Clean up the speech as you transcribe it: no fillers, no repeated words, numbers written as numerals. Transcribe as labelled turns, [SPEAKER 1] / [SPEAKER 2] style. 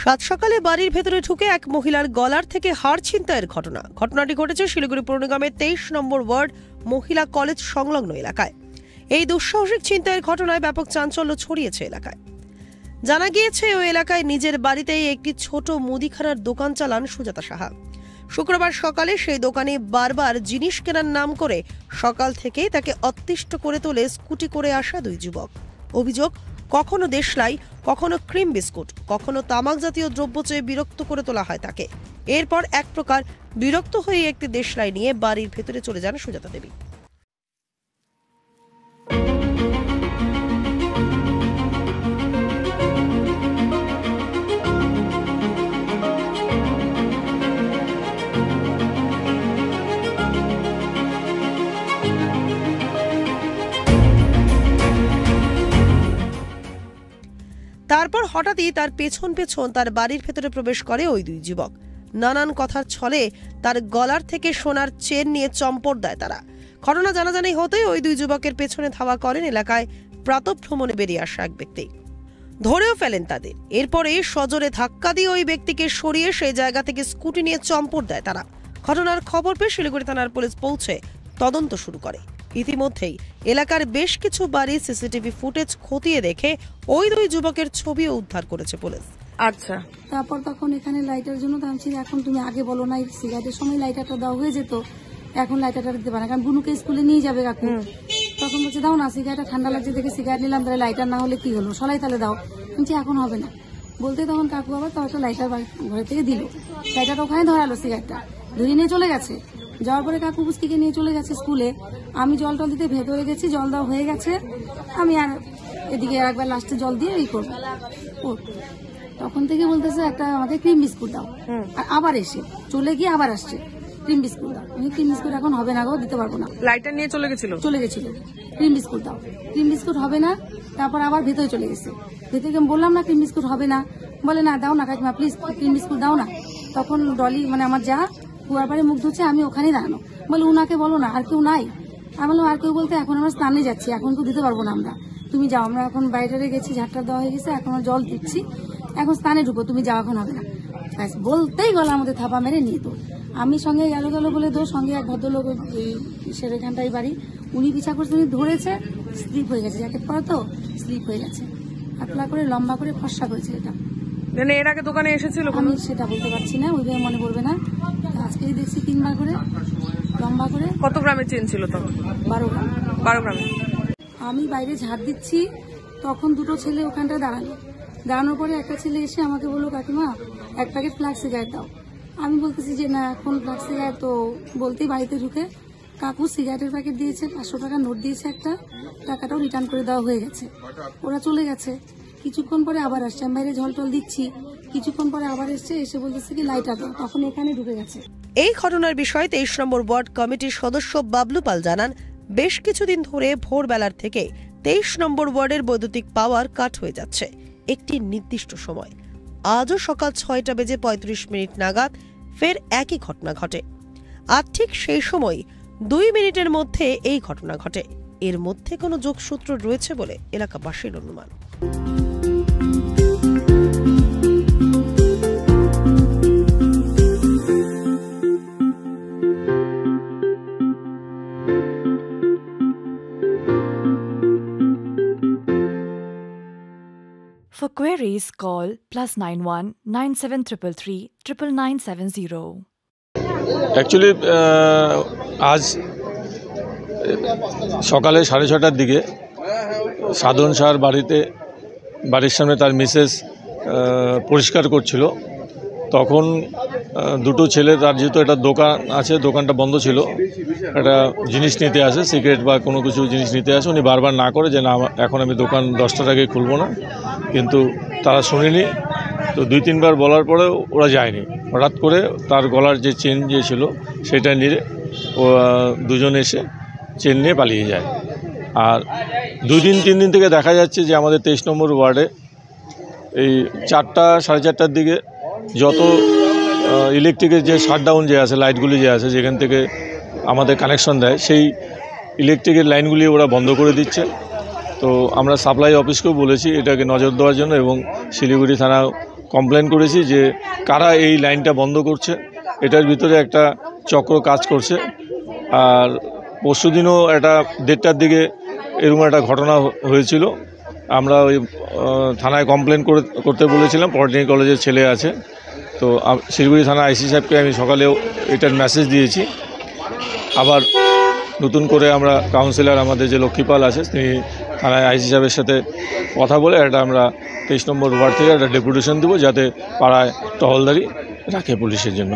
[SPEAKER 1] সাত সকালে বাড়ির ভেতরে ঢুকে এক মহিলার গলার থেকে হাড় ছিনতাইয়ের ঘটনাটি ঘটেছে শিলিগুড়ি পৌর নিগমের 23 নম্বর ওয়ার্ড মহিলা কলেজ সংলগ্ন এলাকায়। এই দুঃসাহসিক ছিনতাইয়ের ঘটনায় ব্যাপক চাঞ্চল্য ছড়িয়েছে এলাকায়। জানা গিয়েছে ওই এলাকায় নিজের বাড়িতেই একটি ছোট মুদিখানার দোকান চালান সুজাতা সাহা। শুক্রবার সকালে সেই দোকানে বারবার জিনিস কেনার নাম করে সকাল থেকেই তাকে অতিষ্ঠ করে তোলে স্কুটি করে আসা দুই যুবক। অভিযোগ, কখনো দেশলাই, কখনো ক্রিম বিস্কুট, কখনো তামাক জাতীয় দ্রব্য চেয়ে বিরক্ত করে তোলা হয় তাকে। এরপর এক প্রকার বিরক্ত হয়ে একটি দেশলাই নিয়ে বাড়ির ভেতরে চলে যান সুজাতা দেবী। তারপর হঠাৎই তার পেছন তার বাড়ির ভেতরে প্রবেশ করে ওই দুই যুবক। নানান কথার ছলে তার গলার থেকে সোনার চেন নিয়ে চম্পট দেয় তারা। ঘটনা জানাজানি হতেই ওই দুই যুবকের পেছনে ধাওয়া করেন এলাকায় প্রাতঃভ্রমণে বেরিয়ে আসা এক ব্যক্তি। ধরেও ফেলেন তাদের। এরপরে সজোরে ধাক্কা দিয়ে ওই ব্যক্তিকে সরিয়ে সেই জায়গা থেকে স্কুটি নিয়ে চম্পট দেয় তারা। ঘটনার খবর পেয়ে শিলিগুড়ি থানার পুলিশ পৌঁছে তদন্ত শুরু করে। ইতিমধ্যেই এলাকার বেশ কিছু বাড়ি সিসিটিভি ফুটেজ খতিয়ে দেখে ওই দুই যুবকের ছবিও উদ্ধার করেছে পুলিশ।
[SPEAKER 2] আচ্ছা,
[SPEAKER 3] তারপর তখন এখানে লাইটার জন্য ভাবছি এখন তুমি আগে বলো না, সিগারেটের সময় লাইটারটা দেওয়া হয়ে যেত, এখন লাইটারটা দিতে পারে না, কারণ বুনুকে স্কুলে নিয়ে যাবে কাকু। তখন বলছে দাও না, সিগারেটটা ঠান্ডা লাগছে দেখে সিগারেট নিলাম, তাহলে লাইটার না হলে কি হলো, সলাই তাহলে দাও। বলছি এখন হবে না বলতে তখন কাকু আবার তাও একটা লাইটার ঘরে থেকে দিল। লাইটারটা ওখানে ধরালো, সিগারেটটা ধরে নিয়ে চলে গেছে। যাওয়ার পরে কাকু পুষ্টিকে নিয়ে চলে গেছে স্কুলে। আমি জল টল দিতে ভেতরে গেছি, জল দেওয়া হয়ে গেছে। আমি আর এদিকে একবার লাস্টে জল দিয়ে এই করবো। তখন থেকে বলতেছে একটা আমাকে ক্রিম বিস্কুট দাও, আর আবার এসে চলে গিয়ে আবার আসছে ক্রিম বিস্কুট দাও। আমি ক্রিম বিস্কুট এখন হবে না গো, দিতে পারবো না।
[SPEAKER 2] লাইটার নিয়ে চলে গেছিল
[SPEAKER 3] ক্রিম বিস্কুট দাও, ক্রিম বিস্কুট হবে না। তারপর আবার ভেতরে চলে গেছে। ভেতরে বললাম না ক্রিম বিস্কুট হবে না, বলে না দাও না কাকিমা প্লিজ ক্রিম বিস্কুট দাও না। তখন ডলি মানে আমার যা কুয়ার পাড়ে মুখ ধুচ্ছে, আমি ওখানেই দাঁড়ানো। বলে উনাকে বলো না, আর কেউ নাই। আমি বললাম আর কেউ বলতে এখন আমরা স্নানে যাচ্ছি, এখন তো দিতে পারবো না আমরা, তুমি যাও। আমরা এখন বাইরে গেছি, ঝাঁটটা দেওয়া হয়ে গেছে, এখন আমরা জল দিচ্ছি, এখন স্নানে ঢুকো, তুমি যাও, এখন হবে না। বলতেই গলার মধ্যে থাপা মেরে নিয়ে তো আমি সঙ্গে গেল বলে তো সঙ্গে এক ভদ্রলোক সেখানটাই বাড়ি, উনি পিছা করছে, উনি ধরেছে, স্লিপ হয়ে গেছে, জ্যাকেট পরা তো স্লিপ হয়ে গেছে, পাতলা করে লম্বা করে ফর্সা করেছে। এটা
[SPEAKER 2] এর আগে দোকানে এসেছিল,
[SPEAKER 3] আমি সেটা বলতে পারছি না, ওইভাবে মনে পড়বে না। আজকেই দেখছি 3বার করে লম্বা করে।
[SPEAKER 2] কত গ্রামের চেন ছিল তখন?
[SPEAKER 3] 12 গ্রাম।
[SPEAKER 2] 12 গ্রামে।
[SPEAKER 3] আমি বাইরে ঝাড় দিচ্ছি, তখন দুটো ছেলে ওখানটা দাঁড়ানোর পরে একটা ছেলে এসে আমাকে বললো কাকিমা এক প্যাকেট ফ্ল্যাক্স সিগারেট দাও। আমি বলতেছি যে না এখন ফ্ল্যাক্স সিগারেট, তো বলতেই বাড়িতে ঢুকে কাকু সিগারেটের প্যাকেট দিয়েছে, 500 টাকা নোট দিয়েছে একটা, টাকাটাও রিটার্ন করে দেওয়া হয়ে গেছে। ওরা চলে গেছে। কিছুক্ষণ পরে আবার আসছে, আমি বাইরে জল টল দিচ্ছি, কিছুক্ষণ পরে আবার এসে বলতেছে কি লাইটার দাও, তখন এখানে ঢুকে গেছে।
[SPEAKER 1] এই ঘটনার বিষয়ে 23 নম্বর ওয়ার্ড কমিটির সদস্য বাবলু পাল জানান, বেশ কিছুদিন ধরে ভোরবেলার থেকে 23 নম্বর ওয়ার্ডের বৈদ্যুতিক পাওয়ার কাট হয়ে যাচ্ছে একটি নির্দিষ্ট সময়। আজও সকাল 6:35 নাগাদ ফের একই ঘটনা ঘটে। আর ঠিক সেই সময় 2 মিনিটের মধ্যে এই ঘটনা ঘটে। এর মধ্যে কোনো যোগসূত্র রয়েছে বলে এলাকাবাসীর অনুমান।
[SPEAKER 4] For queries, call +91 9733 99970.
[SPEAKER 5] অ্যাকচুয়ালি আজ সকালে 6:30টার দিকে সাধন সার বাড়ির সামনে তার মিসেস পরিষ্কার করছিল। তখন দুটো ছেলে, তার যেহেতু একটা দোকান আছে, দোকানটা বন্ধ ছিল, একটা জিনিস নিতে আসে, সিগারেট বা কোনো কিছু জিনিস নিতে আসে। উনি বারবার না করে যে না এখন আমি দোকান 10টার আগে খুলবো না, কিন্তু তারা শুনেনি। তো 2-3বার বলার পরে ওরা যায়নি। হঠাৎ করে তার গলার যে চেন যে ছিল সেটা নিয়ে দুজন এসে চেন নিয়ে পালিয়ে যায়। আর 2-3 দিন থেকে দেখা যাচ্ছে যে আমাদের 23 নম্বর ওয়ার্ডে এই 4টা সাড়ে 4টার দিকে যত ইলেকট্রিকের যে শাটডাউন যে আছে, লাইটগুলি যে আছে যেখান থেকে আমাদের কানেকশন দেয়, সেই ইলেকট্রিকের লাইনগুলি ওরা বন্ধ করে দিচ্ছে। তো আমরা সাপ্লাই অফিসকেও বলেছি এটাকে নজর দেওয়ার জন্য, এবং শিলিগুড়ি থানা কমপ্লেন করেছি যে কারা এই লাইনটা বন্ধ করছে, এটার ভিতরে একটা চক্র কাজ করছে। আর পরশুদিনও একটা 1:30টার দিকে এরকম একটা ঘটনা হয়েছিল। আমরা ওই থানায় কমপ্লেন করতে বলেছিলাম, পলিটেকনিক কলেজের ছেলে আছে, তো শিলিগুড়ি থানা আইসি সাহেবকে আমি সকালেও এটার মেসেজ দিয়েছি। আবার নতুন করে আমরা কাউন্সিলর আমাদের যে লক্ষ্মীপাল আছে, তিনি থানায় আইসি সাহেবের সাথে কথা বলে একটা আমরা 23 নম্বর ওয়ার্ড থেকে একটা ডেপুটেশন দেবো, যাতে পাড়ায় টহলদারি রাখে পুলিশের জন্য।